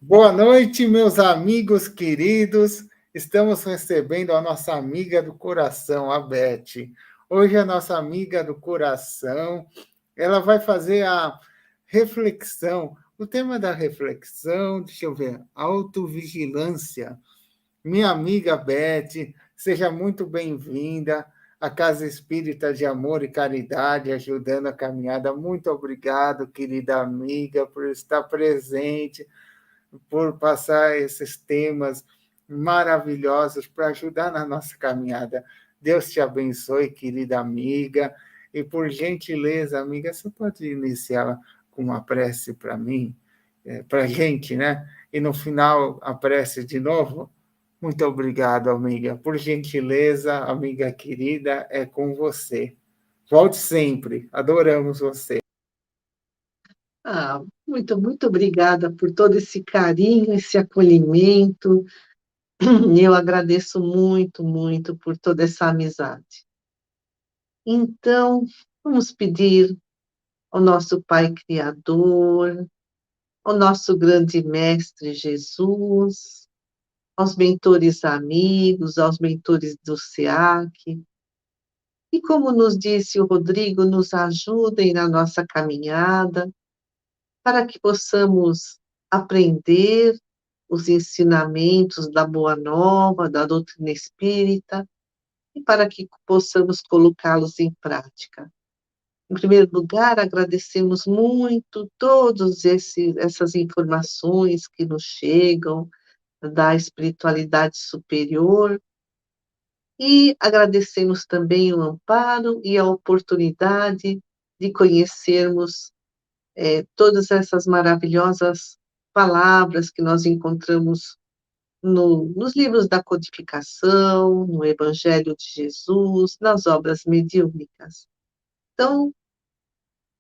Boa noite, meus amigos queridos. Estamos recebendo a nossa amiga do coração, a Beth. Hoje, a nossa amiga do coração, ela vai fazer a reflexão. O tema da reflexão, deixa eu ver, autovigilância. Minha amiga Beth, seja muito bem-vinda à Casa Espírita de Amor e Caridade, ajudando a caminhada. Muito obrigado, querida amiga, por estar presente, por passar esses temas maravilhosos para ajudar na nossa caminhada. Deus te abençoe, querida amiga. E por gentileza, amiga, você pode iniciar com uma prece para mim, para a gente, né? E no final a prece de novo. Muito obrigado, amiga. Por gentileza, amiga querida, é com você. Volte sempre. Adoramos você. Muito obrigada por todo esse carinho, esse acolhimento. Eu agradeço muito por toda essa amizade. Então, vamos pedir ao nosso Pai Criador, ao nosso grande Mestre Jesus, aos mentores amigos, aos mentores do SEAC, e como nos disse o Rodrigo, nos ajudem na nossa caminhada, para que possamos aprender os ensinamentos da Boa Nova, da doutrina espírita, e para que possamos colocá-los em prática. Em primeiro lugar, agradecemos muito todas essas informações que nos chegam da espiritualidade superior, e agradecemos também o amparo e a oportunidade de conhecermos todas essas maravilhosas palavras que nós encontramos nos livros da codificação, no Evangelho de Jesus, nas obras mediúnicas. Então,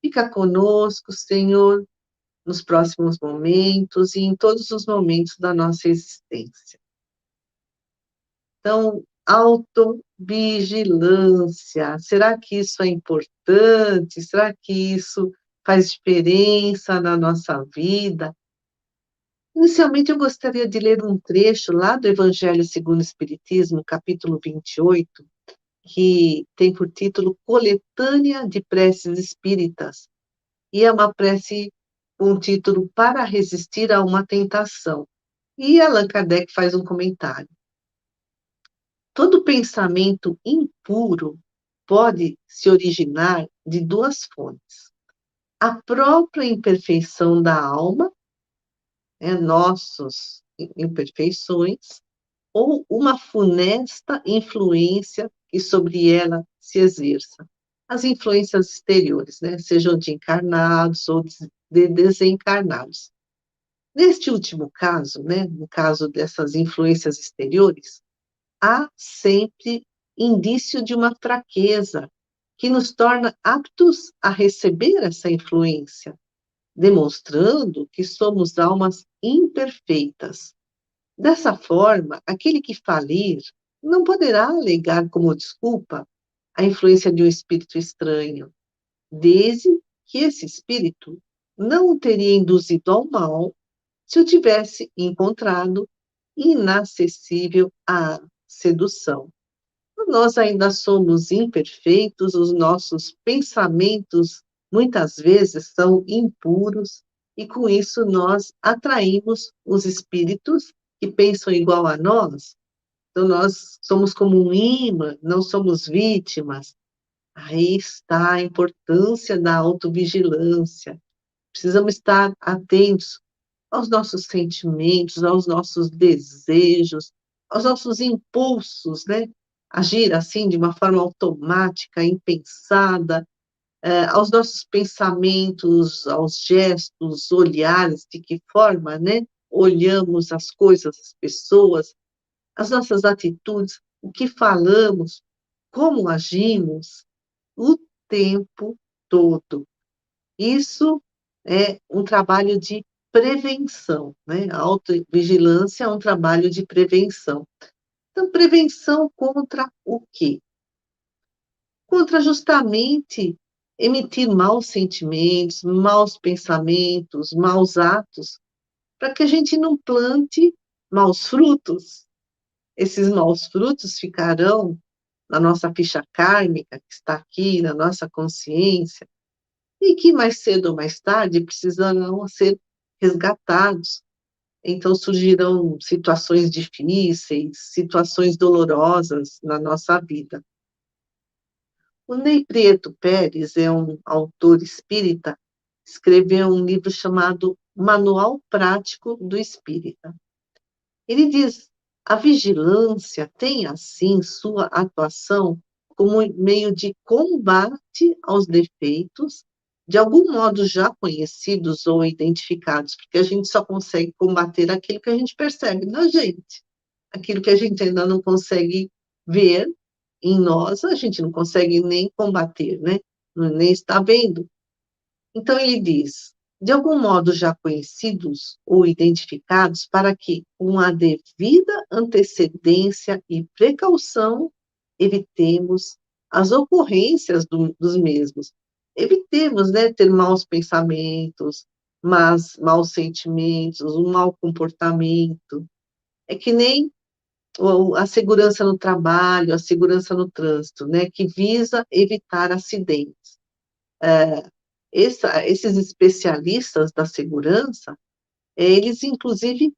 fica conosco, Senhor, nos próximos momentos e em todos os momentos da nossa existência. Então, autovigilância, será que isso é importante? Será que isso faz diferença na nossa vida? Inicialmente, eu gostaria de ler um trecho lá do Evangelho segundo o Espiritismo, capítulo 28, que tem por título Coletânea de Preces Espíritas, e é uma prece com o título Para Resistir a uma Tentação. E Allan Kardec faz um comentário. Todo pensamento impuro pode se originar de duas fontes: a própria imperfeição da alma, nossas imperfeições, ou uma funesta influência que sobre ela se exerça. As influências exteriores, né, sejam de encarnados ou de desencarnados. Neste último caso, né, no caso dessas influências exteriores, há sempre indício de uma fraqueza que nos torna aptos a receber essa influência, demonstrando que somos almas imperfeitas. Dessa forma, aquele que falir não poderá alegar como desculpa a influência de um espírito estranho, desde que esse espírito não o teria induzido ao mal se o tivesse encontrado inacessível à sedução. Nós ainda somos imperfeitos, os nossos pensamentos muitas vezes são impuros, e com isso nós atraímos os espíritos que pensam igual a nós. Então, nós somos como um imã, não somos vítimas. Aí está a importância da autovigilância. Precisamos estar atentos aos nossos sentimentos, aos nossos desejos, aos nossos impulsos, né? Agir assim de uma forma automática, impensada, aos nossos pensamentos, aos gestos, olhares, de que forma, né? Olhamos as coisas, as pessoas, as nossas atitudes, o que falamos, como agimos, o tempo todo. Isso é um trabalho de prevenção, né? A autovigilância é um trabalho de prevenção. Então, prevenção contra o quê? Contra justamente emitir maus sentimentos, maus pensamentos, maus atos, para que a gente não plante maus frutos. Esses maus frutos ficarão na nossa ficha kármica, que está aqui, na nossa consciência, e que mais cedo ou mais tarde precisarão ser resgatados. Então surgirão situações difíceis, situações dolorosas na nossa vida. O Ney Prieto Pérez é um autor espírita, escreveu um livro chamado Manual Prático do Espírita. Ele diz: a vigilância tem, assim, sua atuação como meio de combate aos defeitos, de algum modo já conhecidos ou identificados, porque a gente só consegue combater aquilo que a gente percebe na gente. Aquilo que a gente ainda não consegue ver em nós, a gente não consegue nem combater, né? Nem está vendo. Então, ele diz, de algum modo já conhecidos ou identificados, para que, com a devida antecedência e precaução, evitemos as ocorrências dos mesmos. Evitemos, né, ter maus pensamentos, maus sentimentos, um mau comportamento. É que nem a segurança no trabalho, a segurança no trânsito, né, que visa evitar acidentes. Esses especialistas da segurança, eles, inclusive,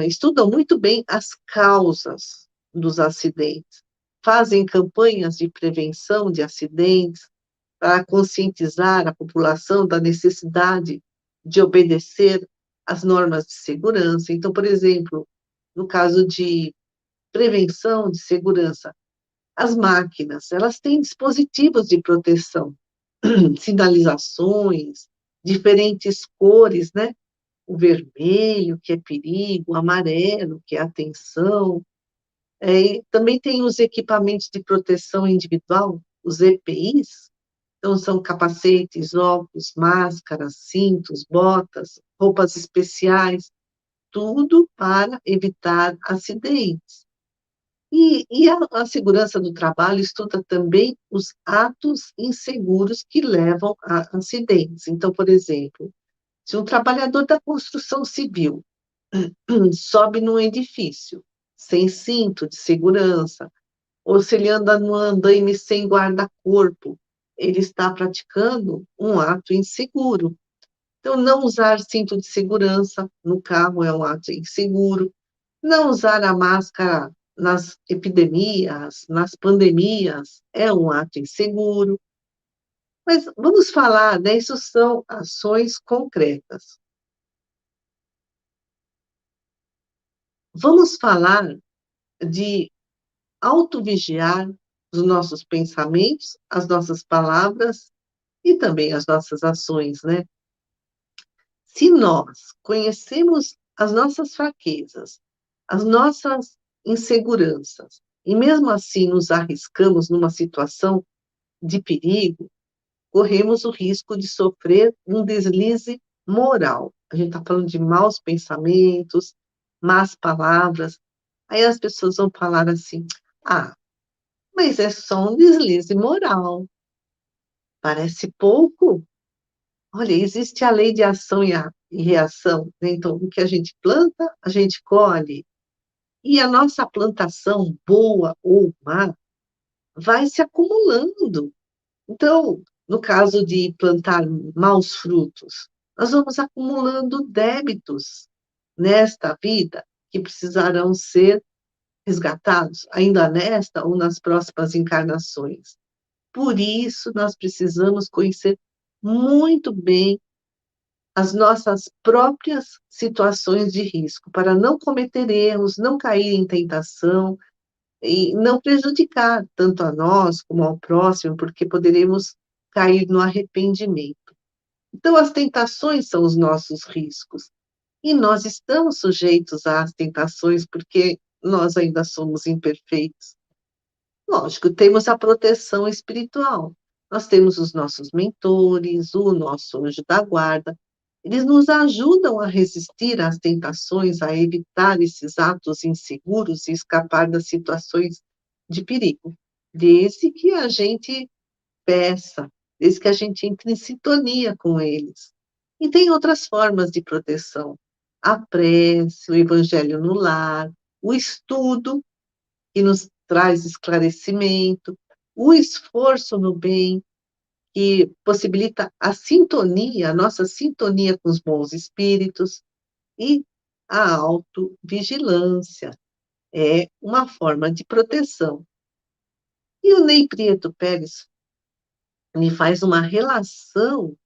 estudam muito bem as causas dos acidentes, fazem campanhas de prevenção de acidentes para conscientizar a população da necessidade de obedecer às normas de segurança. Então, por exemplo, no caso de prevenção de segurança, as máquinas, elas têm dispositivos de proteção, sinalizações, diferentes cores, né? O vermelho, que é perigo, o amarelo, que é atenção. Também tem os equipamentos de proteção individual, os EPIs, então são capacetes, óculos, máscaras, cintos, botas, roupas especiais, tudo para evitar acidentes. E a segurança do trabalho estuda também os atos inseguros que levam a acidentes. Então, por exemplo, se um trabalhador da construção civil sobe num edifício sem cinto de segurança, ou se ele anda no andaime sem guarda-corpo, ele está praticando um ato inseguro. Então, não usar cinto de segurança no carro é um ato inseguro. Não usar a máscara nas epidemias, nas pandemias, é um ato inseguro. Mas vamos falar, né? Isso são ações concretas. Vamos falar de autovigiar os nossos pensamentos, as nossas palavras e também as nossas ações, né? Se nós conhecemos as nossas fraquezas, as nossas inseguranças, e mesmo assim nos arriscamos numa situação de perigo, corremos o risco de sofrer um deslize moral. A gente está falando de maus pensamentos, más palavras. Aí as pessoas vão falar assim: ah, mas é só um deslize moral. Parece pouco. Olha, existe a lei de ação e reação, né? Então, o que a gente planta, a gente colhe. E a nossa plantação, boa ou má, vai se acumulando. Então, no caso de plantar maus frutos, nós vamos acumulando débitos nesta vida que precisarão ser resgatados, ainda nesta ou nas próximas encarnações. Por isso, nós precisamos conhecer muito bem as nossas próprias situações de risco, para não cometer erros, não cair em tentação e não prejudicar tanto a nós como ao próximo, porque poderemos cair no arrependimento. Então, as tentações são os nossos riscos. E nós estamos sujeitos às tentações porque nós ainda somos imperfeitos. Lógico, temos a proteção espiritual. Nós temos os nossos mentores, o nosso anjo da guarda. Eles nos ajudam a resistir às tentações, a evitar esses atos inseguros e escapar das situações de perigo, desde que a gente peça, desde que a gente entre em sintonia com eles. E tem outras formas de proteção. a prece, o evangelho no lar, o estudo, que nos traz esclarecimento, o esforço no bem, que possibilita a sintonia, a nossa sintonia com os bons espíritos, e a autovigilância é uma forma de proteção. E o Ney Prieto Pérez me faz uma relação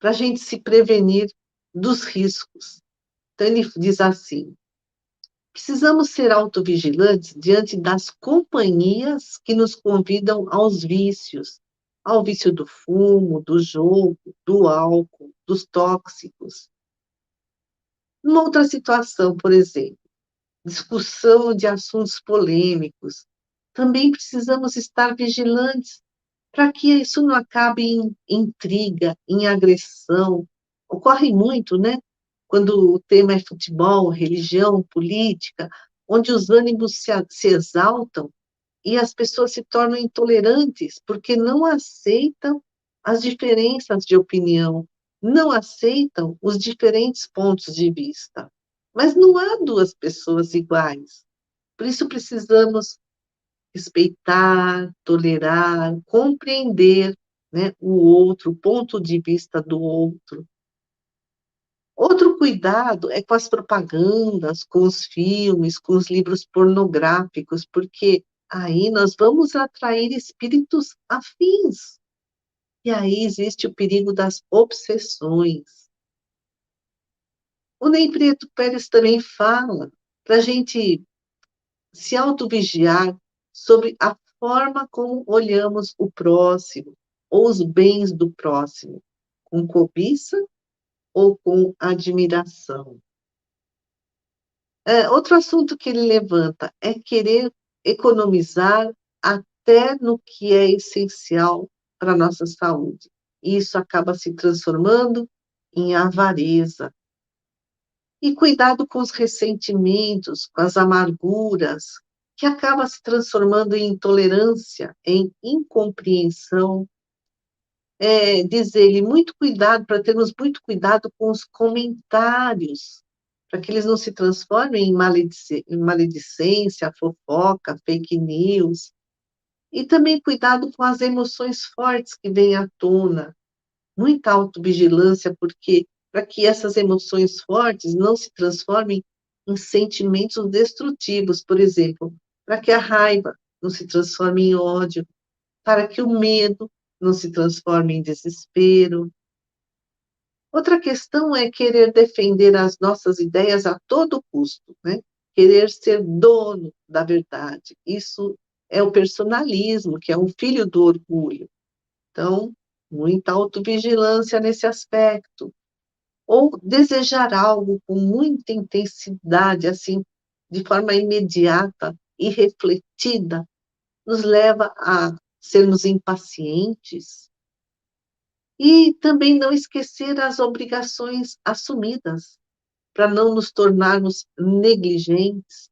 para a gente se prevenir dos riscos. Então, ele diz assim: precisamos ser autovigilantes diante das companhias que nos convidam aos vícios, ao vício do fumo, do jogo, do álcool, dos tóxicos. Numa outra situação, por exemplo, discussão de assuntos polêmicos, também precisamos estar vigilantes para que isso não acabe em intriga, em agressão. Ocorre muito, né? Quando o tema é futebol, religião, política, onde os ânimos se exaltam e as pessoas se tornam intolerantes porque não aceitam as diferenças de opinião, não aceitam os diferentes pontos de vista. Mas não há duas pessoas iguais. Por isso precisamos respeitar, tolerar, compreender, né, o outro, o ponto de vista do outro. Outro cuidado é com as propagandas, com os filmes, com os livros pornográficos, porque aí nós vamos atrair espíritos afins. E aí existe o perigo das obsessões. O Ney Prieto Pérez também fala para a gente se autovigiar sobre a forma como olhamos o próximo, ou os bens do próximo, com cobiça ou com admiração. Outro assunto que ele levanta é querer economizar até no que é essencial para a nossa saúde. E isso acaba se transformando em avareza. E cuidado com os ressentimentos, com as amarguras, que acaba se transformando em intolerância, em incompreensão. Diz ele, muito cuidado, para termos muito cuidado com os comentários, para que eles não se transformem em maledicência, fofoca, fake news. E também cuidado com as emoções fortes que vêm à tona, muita autovigilância, porque para que essas emoções fortes não se transformem em sentimentos destrutivos, por exemplo, para que a raiva não se transforme em ódio, para que o medo não se transforme em desespero. Outra questão é querer defender as nossas ideias a todo custo, né? Querer ser dono da verdade. Isso é o personalismo, que é um filho do orgulho. Então, muita autovigilância nesse aspecto. Ou desejar algo com muita intensidade, assim, de forma imediata e refletida, nos leva a sermos impacientes. E também não esquecer as obrigações assumidas, para não nos tornarmos negligentes.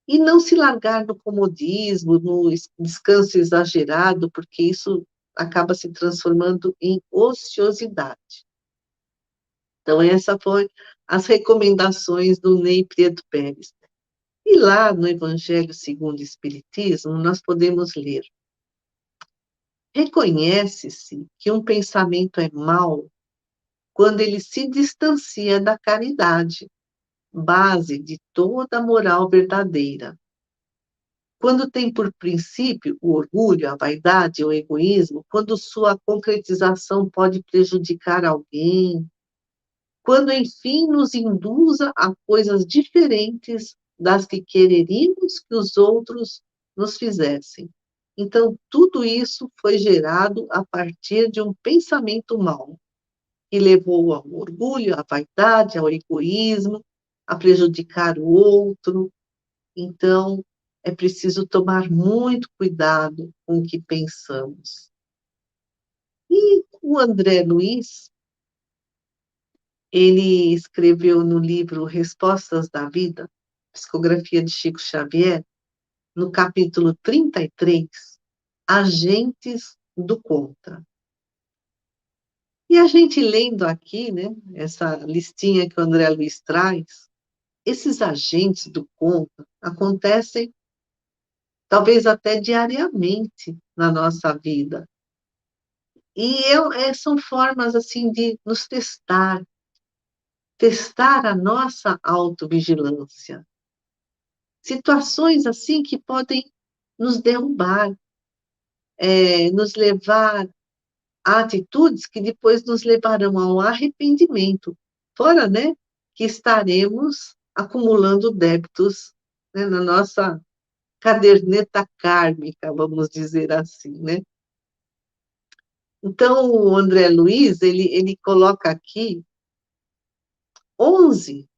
E não se largar no comodismo, no descanso exagerado, porque isso acaba se transformando em ociosidade. Então, essa foi as recomendações do Ney Prieto Pérez. E lá no Evangelho segundo o Espiritismo, nós podemos ler: reconhece-se que um pensamento é mau quando ele se distancia da caridade, base de toda a moral verdadeira. Quando tem por princípio o orgulho, a vaidade, o egoísmo, quando sua concretização pode prejudicar alguém, quando, enfim, nos induza a coisas diferentes das que quereríamos que os outros nos fizessem. Então, tudo isso foi gerado a partir de um pensamento mau, que levou ao orgulho, à vaidade, ao egoísmo, a prejudicar o outro. Então, é preciso tomar muito cuidado com o que pensamos. E o André Luiz, ele escreveu no livro Respostas da Vida, psicografia de Chico Xavier, no capítulo 33, Agentes do Contra. E a gente lendo aqui, né, essa listinha que o André Luiz traz, esses agentes do conta acontecem talvez até diariamente na nossa vida. E são formas assim de nos testar a nossa autovigilância. Situações assim que podem nos derrubar, nos levar a atitudes que depois nos levarão ao arrependimento. Fora, né, que estaremos acumulando débitos, né, na nossa caderneta kármica, vamos dizer assim, né? Então, o André Luiz, ele coloca aqui 11,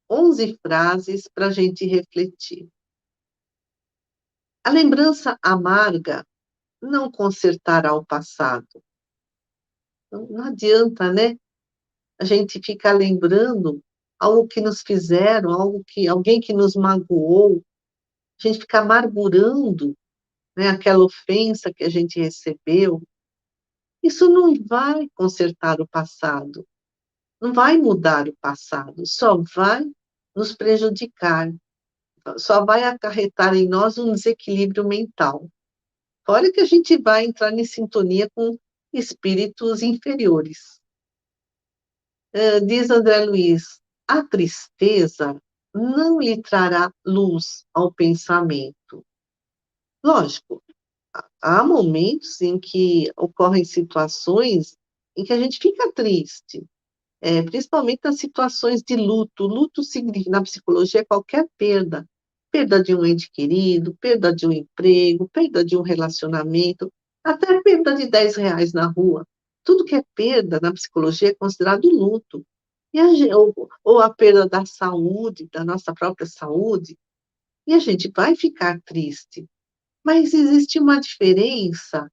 11 frases para a gente refletir. A lembrança amarga não consertará o passado. Não adianta, né? A gente ficar lembrando algo que nos fizeram, alguém que nos magoou, a gente ficar amargurando, né, aquela ofensa que a gente recebeu. Isso não vai consertar o passado, não vai mudar o passado, só vai nos prejudicar, só vai acarretar em nós um desequilíbrio mental. Fora que a gente vai entrar em sintonia com espíritos inferiores. Diz André Luiz, a tristeza não lhe trará luz ao pensamento. Lógico, há momentos em que ocorrem situações em que a gente fica triste, principalmente nas situações de luto. Luto significa, na psicologia, é qualquer perda. Perda de um ente querido, perda de um emprego, perda de um relacionamento, até perda de R$ 10 na rua. Tudo que é perda na psicologia é considerado luto. Ou a perda da saúde, da nossa própria saúde, e a gente vai ficar triste. Mas existe uma diferença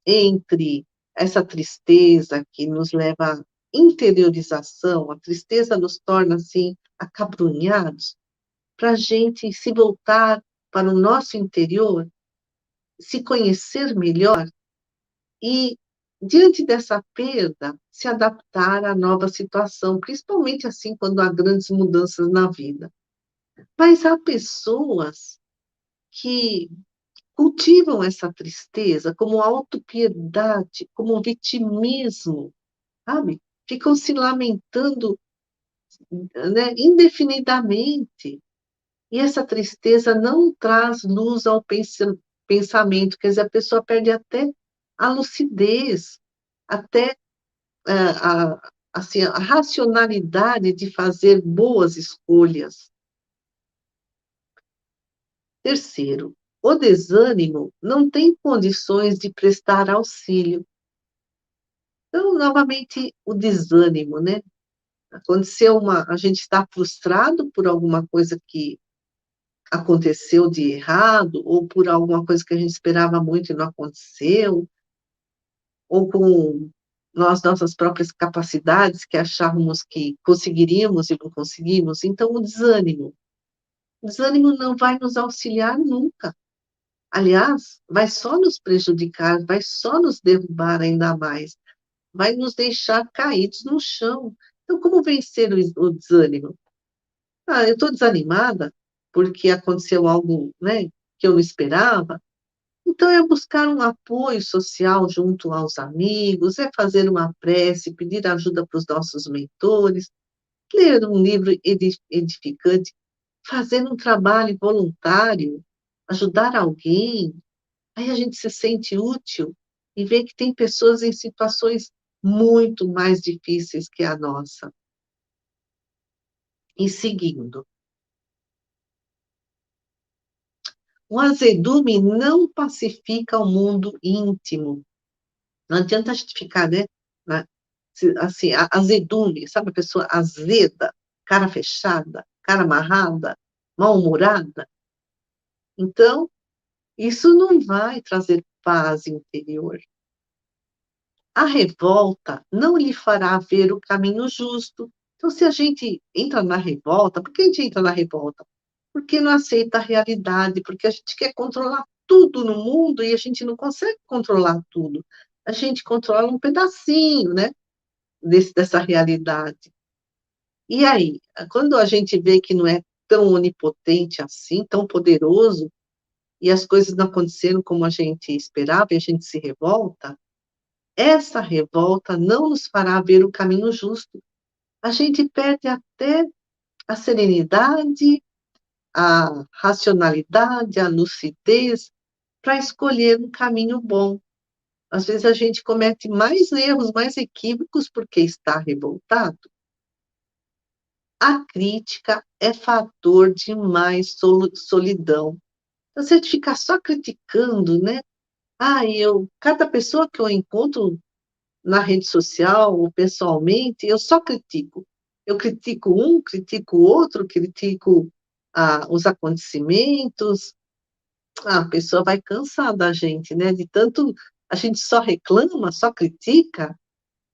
entre essa tristeza que nos leva à interiorização, a tristeza nos torna, assim, acabrunhados, para a gente se voltar para o nosso interior, se conhecer melhor e, diante dessa perda, se adaptar à nova situação, principalmente assim quando há grandes mudanças na vida. Mas há pessoas que cultivam essa tristeza como autopiedade, como vitimismo, sabe? Ficam se lamentando, né, indefinidamente. E essa tristeza não traz luz ao pensamento, quer dizer, a pessoa perde até a lucidez, até assim, a racionalidade de fazer boas escolhas. Terceiro, o desânimo não tem condições de prestar auxílio. Então, novamente, o desânimo, né? A gente está frustrado por alguma coisa que aconteceu de errado, ou por alguma coisa que a gente esperava muito e não aconteceu, ou com nossas próprias capacidades que achávamos que conseguiríamos e não conseguimos. Então, o desânimo não vai nos auxiliar nunca. Aliás, vai só nos prejudicar, vai só nos derrubar ainda mais, vai nos deixar caídos no chão. Então, como vencer o desânimo? Eu estou desanimada porque aconteceu algo, né, que eu não esperava. Então, é buscar um apoio social junto aos amigos, é fazer uma prece, pedir ajuda para os nossos mentores, ler um livro edificante, fazer um trabalho voluntário, ajudar alguém. Aí a gente se sente útil e vê que tem pessoas em situações muito mais difíceis que a nossa. E seguindo, o azedume não pacifica o mundo íntimo. Não adianta a gente ficar, né, assim, azedume, sabe a pessoa azeda, cara fechada, cara amarrada, mal-humorada. Então, isso não vai trazer paz interior. A revolta não lhe fará ver o caminho justo. Então, se a gente entra na revolta, por que a gente entra na revolta? Porque não aceita a realidade, porque a gente quer controlar tudo no mundo e a gente não consegue controlar tudo. A gente controla um pedacinho, né? dessa realidade. E aí, quando a gente vê que não é tão onipotente assim, tão poderoso, e as coisas não aconteceram como a gente esperava, e a gente se revolta, essa revolta não nos fará ver o caminho justo. A gente perde até a serenidade, a racionalidade, a lucidez para escolher um caminho bom. Às vezes a gente comete mais erros, mais equívocos porque está revoltado. A crítica é fator de mais solidão. Então, se a gente ficar só criticando, né? Cada pessoa que eu encontro na rede social ou pessoalmente, eu só critico. Eu critico um, critico o outro, critico os acontecimentos. A pessoa vai cansar da gente, né? De tanto a gente só reclama, só critica,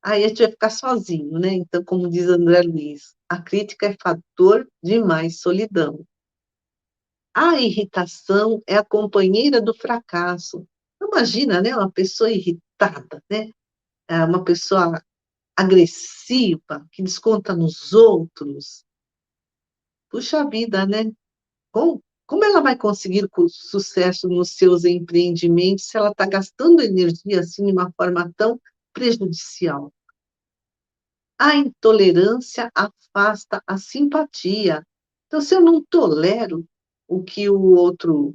aí a gente vai ficar sozinho, né? Então, como diz André Luiz, a crítica é fator de mais solidão. A irritação é a companheira do fracasso. Imagina, né? Uma pessoa irritada, né? Uma pessoa agressiva, que desconta nos outros. Puxa vida, né? Como ela vai conseguir sucesso nos seus empreendimentos se ela está gastando energia assim de uma forma tão prejudicial? A intolerância afasta a simpatia. Então, se eu não tolero o que o outro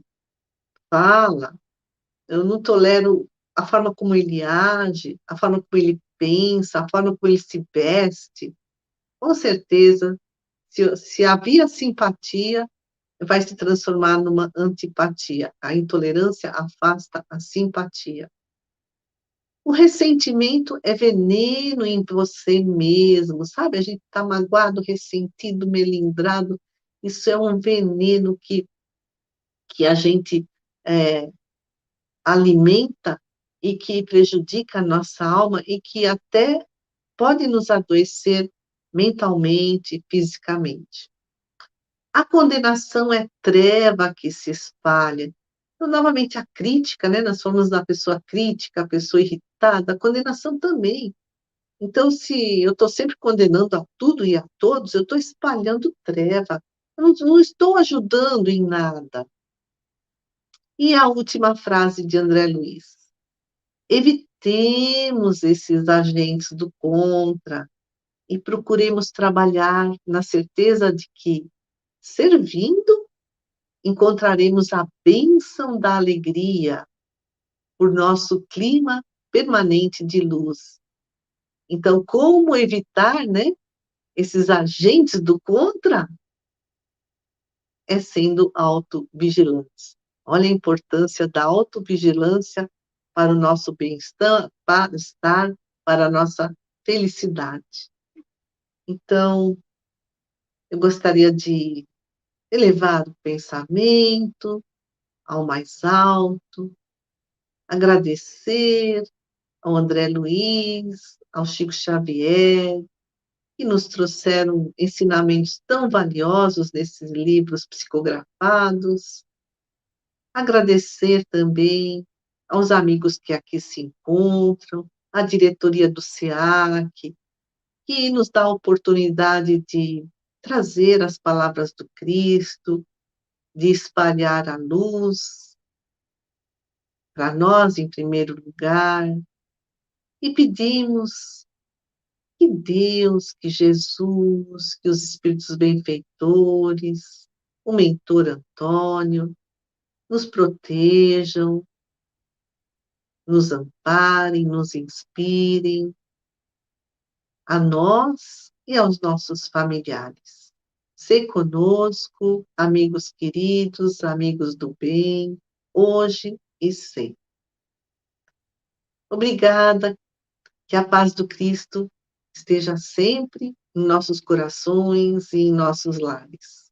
fala, eu não tolero a forma como ele age, a forma como ele pensa, a forma como ele se veste, com certeza, se havia simpatia, vai se transformar numa antipatia. A intolerância afasta a simpatia. O ressentimento é veneno em você mesmo, sabe? A gente está magoado, ressentido, melindrado. Isso é um veneno que a gente é, alimenta e que prejudica a nossa alma e que até pode nos adoecer mentalmente, fisicamente. A condenação é treva que se espalha. Então, novamente, a crítica, né? Nós falamos da pessoa crítica, a pessoa irritada, a condenação também. Então, se eu estou sempre condenando a tudo e a todos, eu estou espalhando treva. Eu não estou ajudando em nada. E a última frase de André Luiz. Evitemos esses agentes do contra e procuremos trabalhar na certeza de que, servindo, encontraremos a bênção da alegria por nosso clima permanente de luz. Então, como evitar, né, esses agentes do contra? É sendo autovigilantes. Olha a importância da autovigilância para o nosso bem-estar, para a nossa felicidade. Então, eu gostaria de elevar o pensamento ao mais alto, agradecer ao André Luiz, ao Chico Xavier, que nos trouxeram ensinamentos tão valiosos nesses livros psicografados. Agradecer também aos amigos que aqui se encontram, à diretoria do SEAC, que nos dá a oportunidade de trazer as palavras do Cristo, de espalhar a luz para nós, em primeiro lugar, e pedimos que Deus, que Jesus, que os espíritos benfeitores, o mentor Antônio, nos protejam, nos amparem, nos inspirem, a nós e aos nossos familiares. Se conosco, amigos queridos, amigos do bem, hoje e sempre. Obrigada, que a paz do Cristo esteja sempre em nossos corações e em nossos lares.